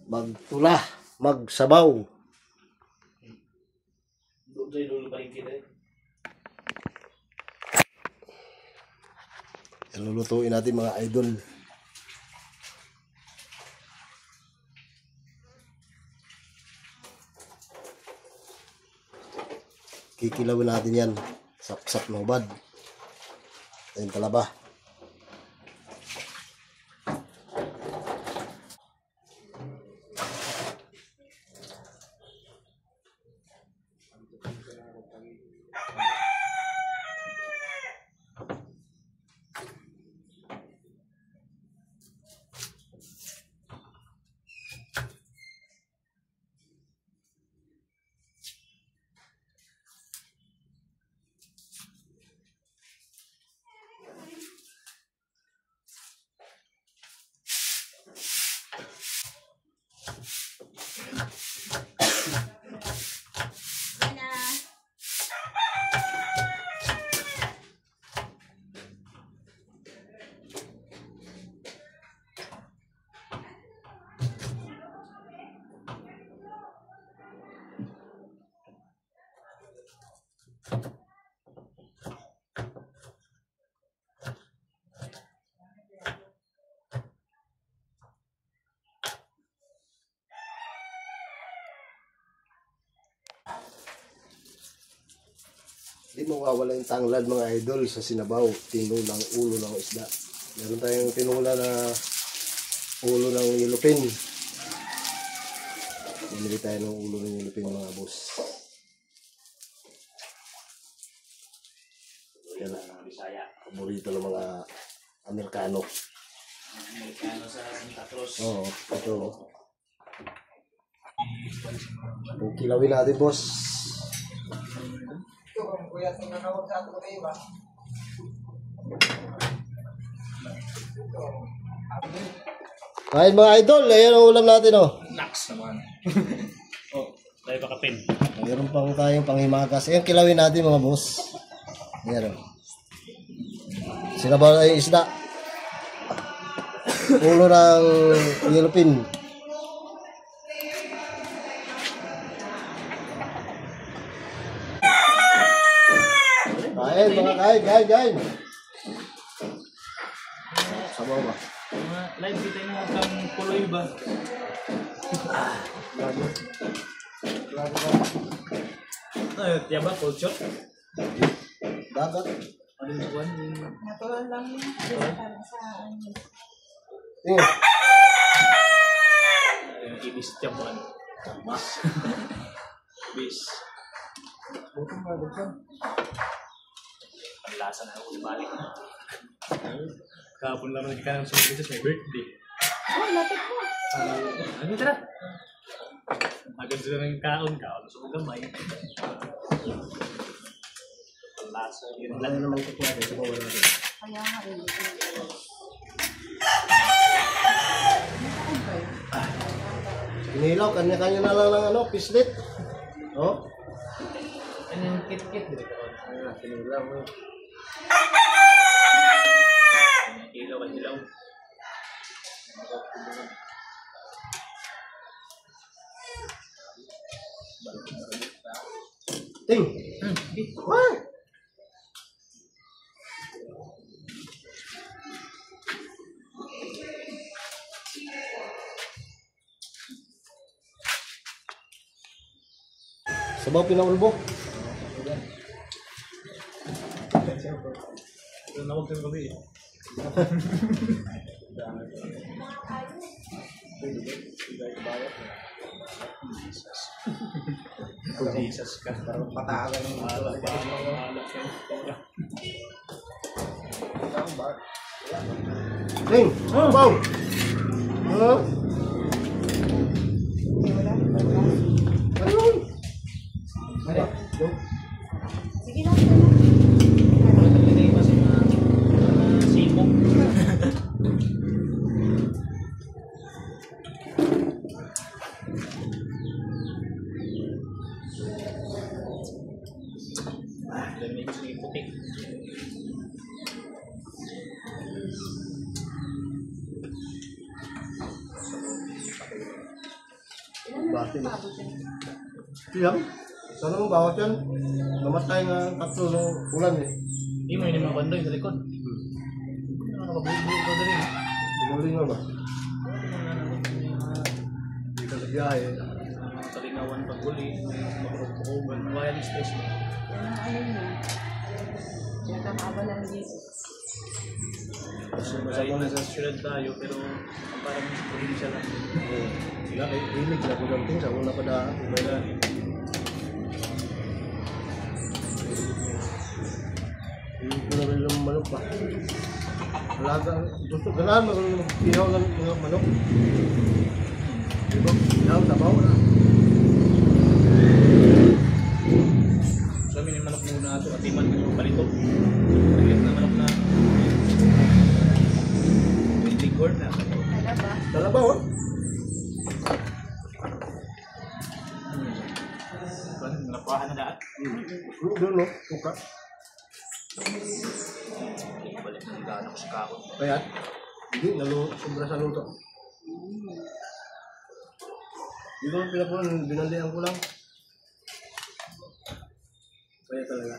magtula, magsabaw. Lulutuin natin mga idol. Kikilawin natin yan. Sapsap na hubad. Ayun talaba. Hindi mawawala yung tanglad mga idol sa sinabaw, tinulang ulo ng isda. Meron tayong tinula na ulo ng yellowfin. Bumili tayo ng ulo ng yellowfin mga boss. Yan ang paborito ng mga Amerikano. Amerikano sa Santa Cruz. Oo, ito. Kilawin natin boss. Kain mga idol, ayan ang ulam natin oh. Naks naman. Oh, tayo pa kapin. Mayroon pang tayong panghimagas. Ayan, kilawin natin mga boss. Ayan oh. Sinabaw na yung isda. Ulo ng yellowfin. Kain mga kain. Sabaw ba? Mga live kita na kang puloy ba? Ay, tiaba culture. Dagat. Ano yung buwan? Natural lang yun. Para sa ano. Tingin. Yung ibis tiyabuan. Mas. Bis. Bukong bagod ka. Ang lasa na ako balik na. Kahapon lang naman ka ng surprises, may birthday. Oh, lapit mo. Ano tara? Agad sila ng kaon. Sa gamay. Ang lasa. Yun lang. Ano naman kukuha natin? Sabaw natin. Kaya nga eh. Inilaw, kanya-kanya na lang ng ano, pislit. Oh? Ano yung kit-kit dito? Inilaw. Ilaw ka ilaw. Ting! Wah! Sabaw pinaulbo. Nawag kang gabi eh. Jesus ka. Parang patagan ng Mahala ka. Ting! Sabaw! Ano? Ano? Sige lang. Nalagay pa sa mga sipong. Dami yung sige puti. Ate mo. Mabot yan. Siyang, sana mo bawat yan. Namatay nga tatlo ng ulan eh. Hindi mo yun yung mga bandoy sa likod. Nakakabulit ko na rin. Pinuli nga ba? Hindi ka sa biyahe. Mga kalingawan pag-uli, makurog-kukugan, wild station. Yan ang ano niya. Yan ang abalan dito. Kahit nasa syudad tayo, pero parang probinsya lang. Sila kay Hilig na kulanting sa una pa daan. Hindi ko na rin lang manok pa. Alaga, gusto ganahan mo kung pihaw ng mga manok. Diba? Pihaw, tabaw na. So, may manok muna ito, atiman ko palito. Nagliit na manok na 20 gourd na. Kaya ba? Talabaw ah. Nakuhaan na daan. Doon no, suka. Balik na higaan ako sa kakot. Kaya, hindi, sobra sa luto. Hindi ko pinapunan, binandihan ko lang. Kaya talaga.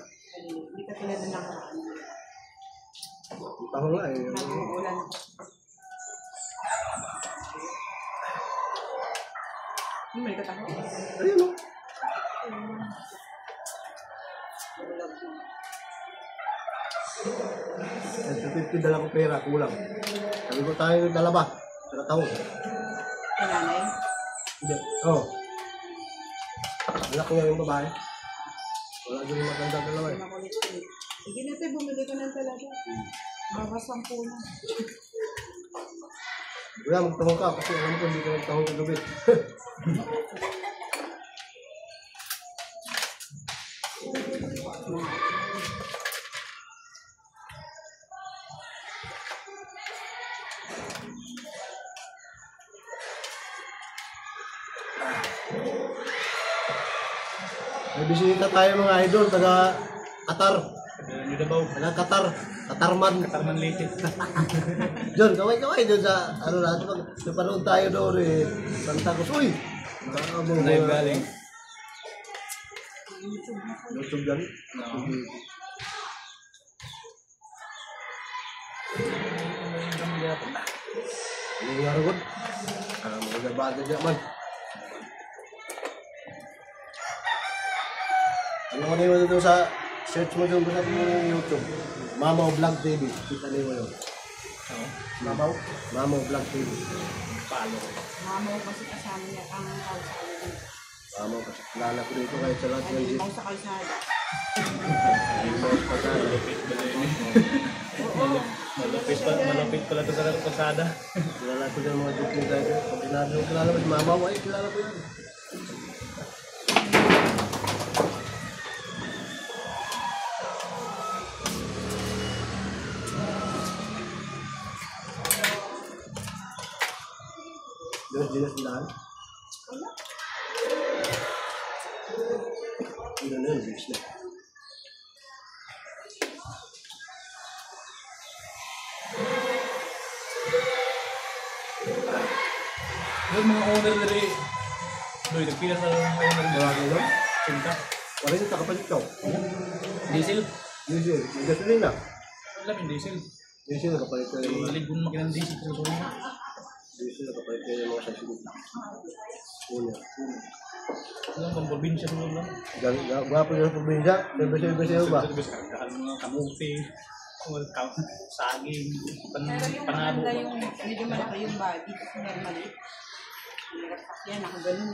Hindi ka tulad ng nakaraan. Taho nga eh. Nag-uulan. May kataho. Ayun no. Sa 50 dala ko pera, kulang. Sabi ko tayo dalawa, sa taon. Nanay. Hindi. Oo. Anak niya yung babae. Wala din yung matanda dalawa eh. Makulit-kulit. Sige na tayo, bumili ka ng talaga. Bawas 10 na. Kaya magtahong ka kasi alam ko hindi ka magtahong sa gabi. May bisita tayo mga idol, taga Qatar. New Davao. Taga Qatar. Qatarman. Katarman Leyte. John, kaway-kaway dyan sa ano natin. Napanood tayo doon eh. Santa Cruz. Uy! Live galing. YouTube yan. Ano nga ragod? Magagabada dyan man. Ano ka na dito sa search mo dyan sa YouTube? Mamaw Vlog TV. Kita na yun. Mamaw? Mamaw Vlog TV. Palo. Mama ko kasi kasama niya ang kalsada dito. Mamaw kasi kilala ko dito kahit sa lahat ng Ay, jeep. ikaw sa kalsada. Malupit pala yun. Malupit pala ito sa kalsada. Kilala ko dyan mga jeep yung tayo. Pag sinabi ko kilala mo si Mamaw, ay kilala ko yan. Diyos, Diyos, dahan. Ano na yun, Diyos na. Yung mga owner na rin. Doy, nagpila sa owner na Marami no? Sinta. Wala yung takapalit ka. Diesel. Diesel. Yung gasolina. Alam yung diesel. Diesel, nakapalit ka yung mga... Ilig kong makinang diesel sa susunod. Diesel, nakapalit ka yung mga sasunod. Una. Alam kang probinsya sunod lang. Gwapo yung probinsya. Bese-bese ba? Service kargahan mga kamuti. Saging. Pero yung Panabo. maganda yung medyo malaki yung body kasi meron maliit. Yan, nakaganon.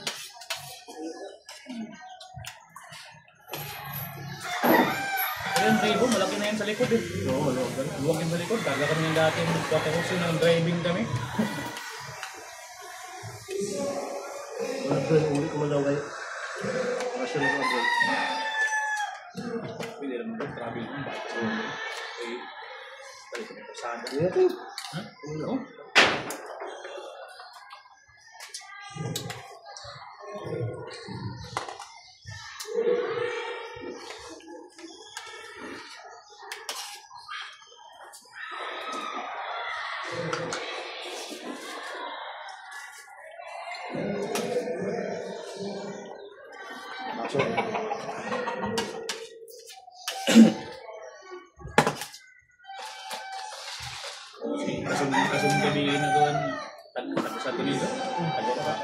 Ayun, Rebo, malaki na yan sa likod eh. Oo, maluwag. Luwag yung sa likod. Karga kami ng dati. Pagkakusin ng driving kami. Wala doon, hindi ko malaway. Kasi lang ako. Pwede naman doon, travel mo. Okay. Balik kami kasada. Hindi natin. Ha? Oo. gabi na doon. Tago sa Toledo. Tago ka.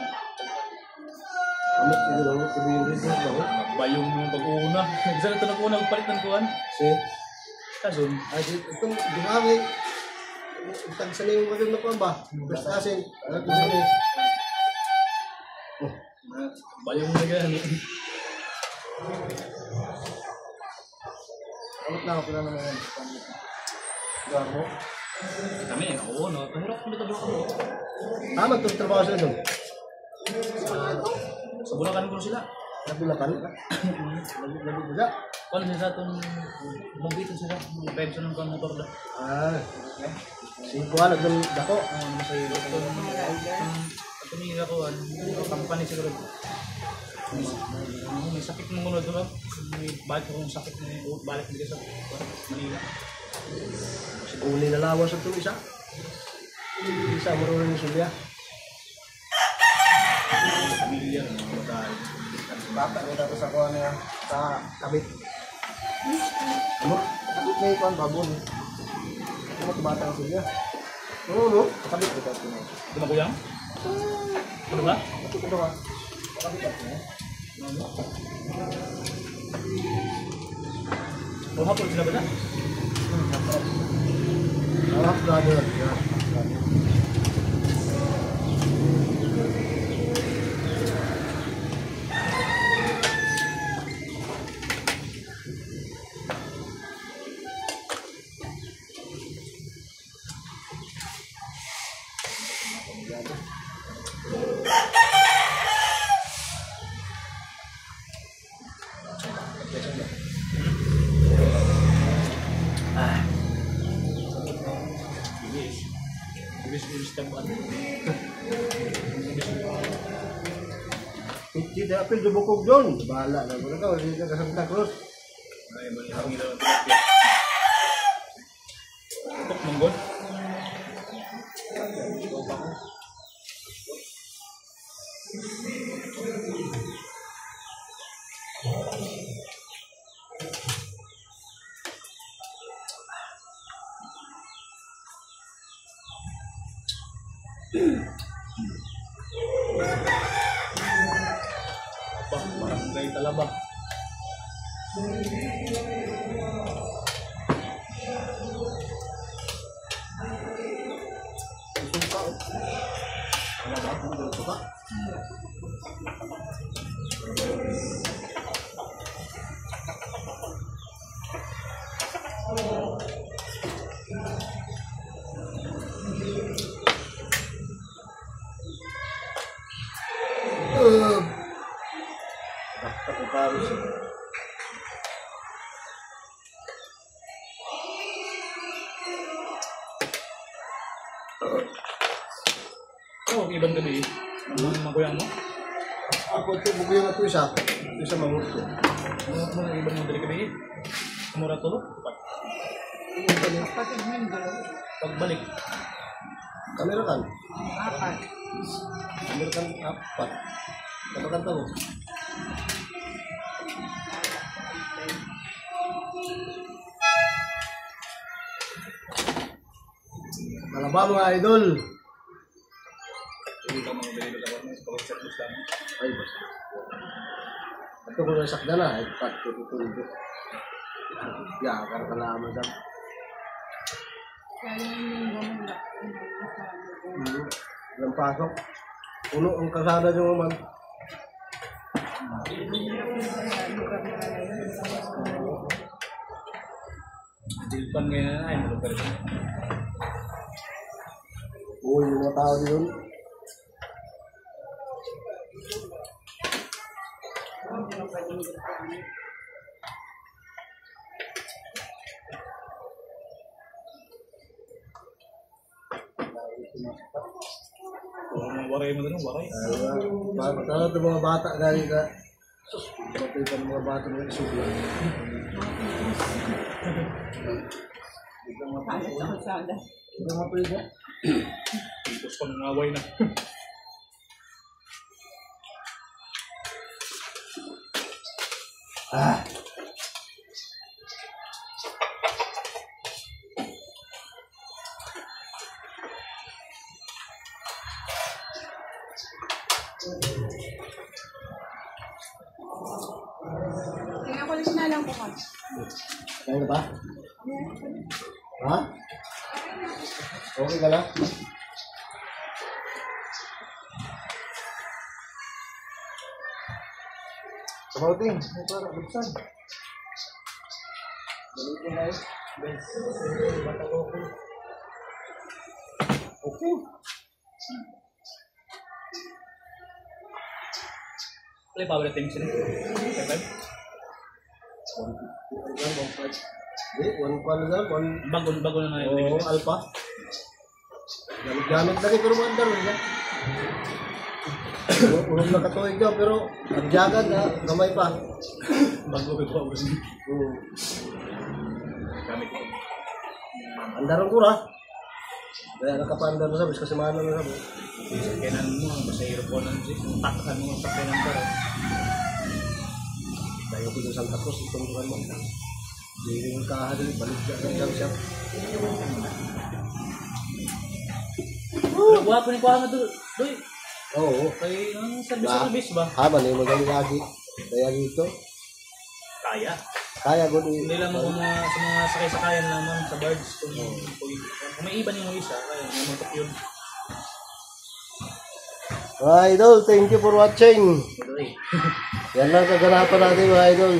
Amot siguro, sabi yung reason ba? Bayong yung pag-uuna. Isa na ito nag-uuna magpalit ng kuhan. Si, Kasun. ay, itong dumami. Tagsa na yung magandang na pa ba? Basta asin. Ano dumami? Bayong na gano'n. Amot na ako, pila naman yan. Gamo. Kami, oo, no. Tahirap kami ito ako. Magtrabaho sila doon. Sa Bulacan ko sila. Nabulakan. Nabulakan. Kung sila sa itong magbitin sila. Mag-drive sa ng motor na. Singkuhan, nagdang dako. Masaya ito. Tumira ko, company siguro. May sakit ng mga doon. May balik akong sakit na balik dito sa Manila. Kung nilalawas ang itong isa. Isa, marunong yung sulya. Pamilya, mga babae. Bata, may tapos ako ano yan, sa kabit. Ano? Kabit na ikuan, babon. Ano ito bata ang sulya? Oo, no? Kabit ko tapos na. Ito na kuyang? Ano ba? Ito ka daw ah. Kabit ako na. O hapon sila ba na? Half brother. Yeah. Bilis tabuan. Hindi na apil dubukog doon. Bahala na. Wala ka, hindi ka Santa Cruz. Ay, balik ang ilaw. Tok manggol. Barangay Talaba. Suka. Ano ba? Ano ba suka? Basta ko paros. Oh, ibang gabi. Ano ang maguyang mo? Ako ito, bubuyo nga ito isa. Ito isa mangot ko. Ano ang ibang mo dari gabi? Kumura tulo? Kapatid mo yung dalawa. Pagbalik. Kamera kan? Apat. Kamera kan apat. Katakan tahu. Kalaba mga idol. Hindi ka mga dali dapat mo sa pag-chat mo lang. Ay, basta. Ito ko na sakda na. Ay, pat ko tutuloy. Ya, karena lama dam. Kaya yung gumula. Yang pasok. Puno ang kasada nyo man. Dilpan ngayon na ay lugar. Uy, yung mga tao yun. Waray mo doon, waray. Matala ito mga bata gani ka. Sus, patay pa ng mga bata mga isuglan. Halos ako sada. Ito mga pwede. Tapos pa nangaway na. Ah. Tingnan ko lang lang po ka. Kaya na ba? Ha? Okay ka na? Sabauting, may para, buksan. Balikin na yun. Okay. Ano yung power things nila? 5? Bago na nga yung Alpha. Gamit lagi pero magandar rin. Unong nakatuig daw pero nagjagan na gamay pa. Bago yung power things. Gamit ko. Andaran ko ra. Kaya nakapandar na sabi kasi mahal na sabi. Kainan mo, basta hirap ko lang siya. Takkan mo sa kainan ka rin. Tayo ko sa Santa Cruz, itong buwan mo. Hindi mo kahali, balik dyan siya. Guwapo ni Kuha nga doon. Doy, Oo. kay service ba? Haba na yung magaling lagi. Kaya dito. Kaya. Kaya ko Hindi lang ako sa mga sakay-sakayan naman sa birds. Kung may iba yung isa, kaya mamuntok yun. Mga idol, thank you for watching. Doy. Yan lang kaganapan natin mga idol.